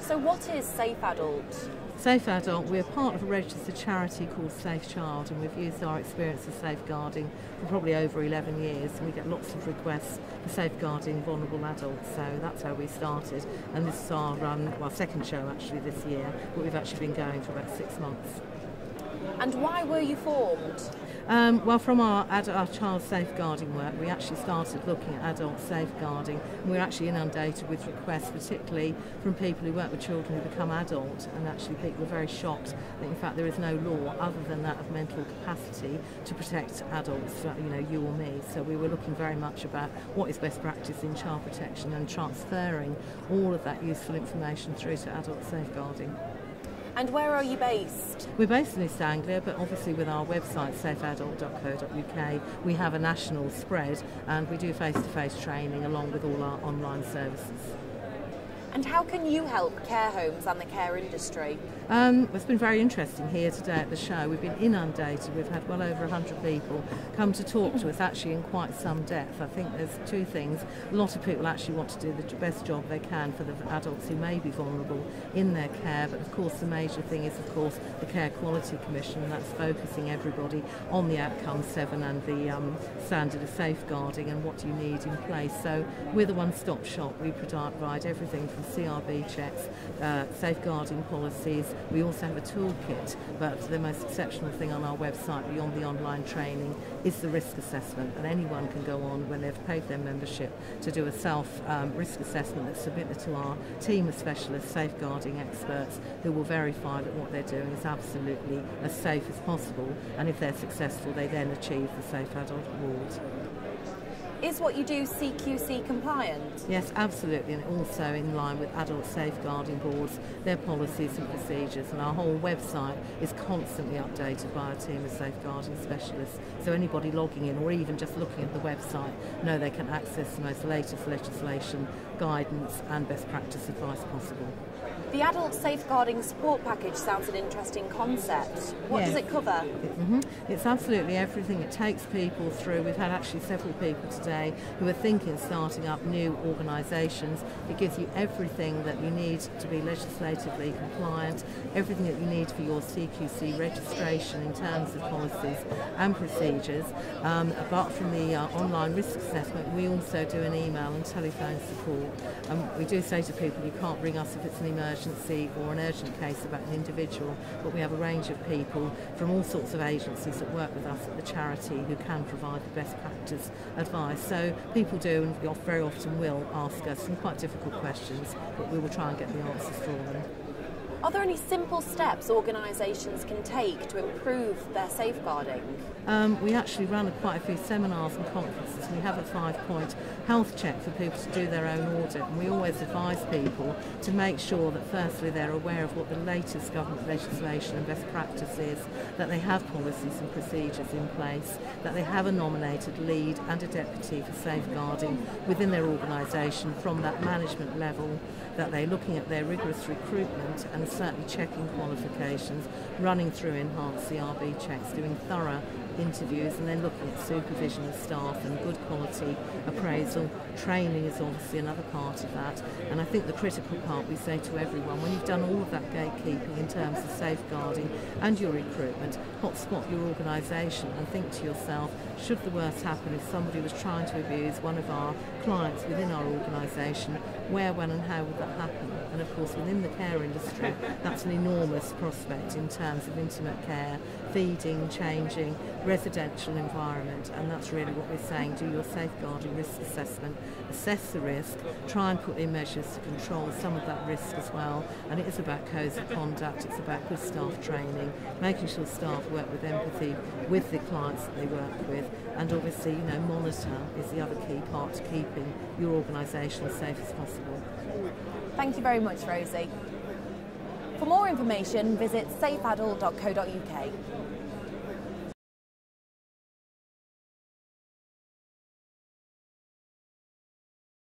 So what is SAFEadult? SAFEadult, we're part of a registered charity called Safe Child, and we've used our experience of safeguarding for probably over 11 years, and we get lots of requests for safeguarding vulnerable adults, so that's how we started. And this is our second show actually this year, but we've actually been going for about 6 months. And why were you formed? Well, from our child safeguarding work, we actually started looking at adult safeguarding, and we're actually inundated with requests, particularly from people who work with children who become adult, and actually people are very shocked that in fact there is no law other than that of mental capacity to protect adults, you or me. So we were looking very much about what is best practice in child protection and transferring all of that useful information through to adult safeguarding. And where are you based? We're based in East Anglia, but obviously with our website safeadult.co.uk we have a national spread, and we do face-to-face training along with all our online services. And how can you help care homes and the care industry? It's been very interesting here today at the show. We've been inundated. We've had well over 100 people come to talk to us actually in quite some depth. I think there's two things. A lot of people actually want to do the best job they can for the adults who may be vulnerable in their care, but of course the major thing is of course the Care Quality Commission, and that's focusing everybody on the Outcome 7 and the standard of safeguarding and what you need in place. So we're the one-stop shop. We provide everything from CRB checks, safeguarding policies. We also have a toolkit, but the most exceptional thing on our website beyond the online training is the risk assessment, and anyone can go on when they've paid their membership to do a self-risk assessment that's submitted to our team of specialist safeguarding experts who will verify that what they're doing is absolutely as safe as possible, and if they're successful they then achieve the SAFEadult award. Is what you do CQC compliant? Yes, absolutely, and also in line with adult safeguarding boards, their policies and procedures, and our whole website is constantly updated by a team of safeguarding specialists. So anybody logging in or even just looking at the website know they can access the most latest legislation, guidance and best practice advice possible. The Adult Safeguarding Support Package sounds an interesting concept. What does it cover? It's absolutely everything. It takes people through. We've had actually several people today who are thinking of starting up new organisations. It gives you everything that you need to be legislatively compliant, everything that you need for your CQC registration in terms of policies and procedures. Apart from the online risk assessment, we also do an email and telephone support. We do say to people, you can't ring us if it's an emergency or an urgent case about an individual, but we have a range of people from all sorts of agencies that work with us at the charity who can provide the best practice advice. So people do and very often will ask us some quite difficult questions, but we will try and get the answers for them. Are there any simple steps organisations can take to improve their safeguarding? We actually run quite a few seminars and conferences. We have a 5-point health check for people to do their own audit, and we always advise people to make sure that firstly they're aware of what the latest government legislation and best practice is, that they have policies and procedures in place, that they have a nominated lead and a deputy for safeguarding within their organisation from that management level, that they're looking at their rigorous recruitment and certainly checking qualifications, running through enhanced CRB checks, doing thorough interviews, and then looking at supervision of staff and good quality appraisal. Training is obviously another part of that, and I think the critical part we say to everyone, when you've done all of that gatekeeping in terms of safeguarding and your recruitment, hotspot your organisation and think to yourself, should the worst happen if somebody was trying to abuse one of our clients within our organisation, where, when and how would that happen? And of course within the care industry that's an enormous prospect in terms of intimate care, feeding, changing, residential environment, and that's really what we're saying. Do your safeguarding risk assessment, assess the risk, try and put in measures to control some of that risk as well, and it is about codes of conduct, it's about good staff training, making sure staff work with empathy with the clients that they work with, and obviously monitor is the other key part to keeping your organisation as safe as possible. Thank you very much, Rosie. For more information, visit safeadult.co.uk.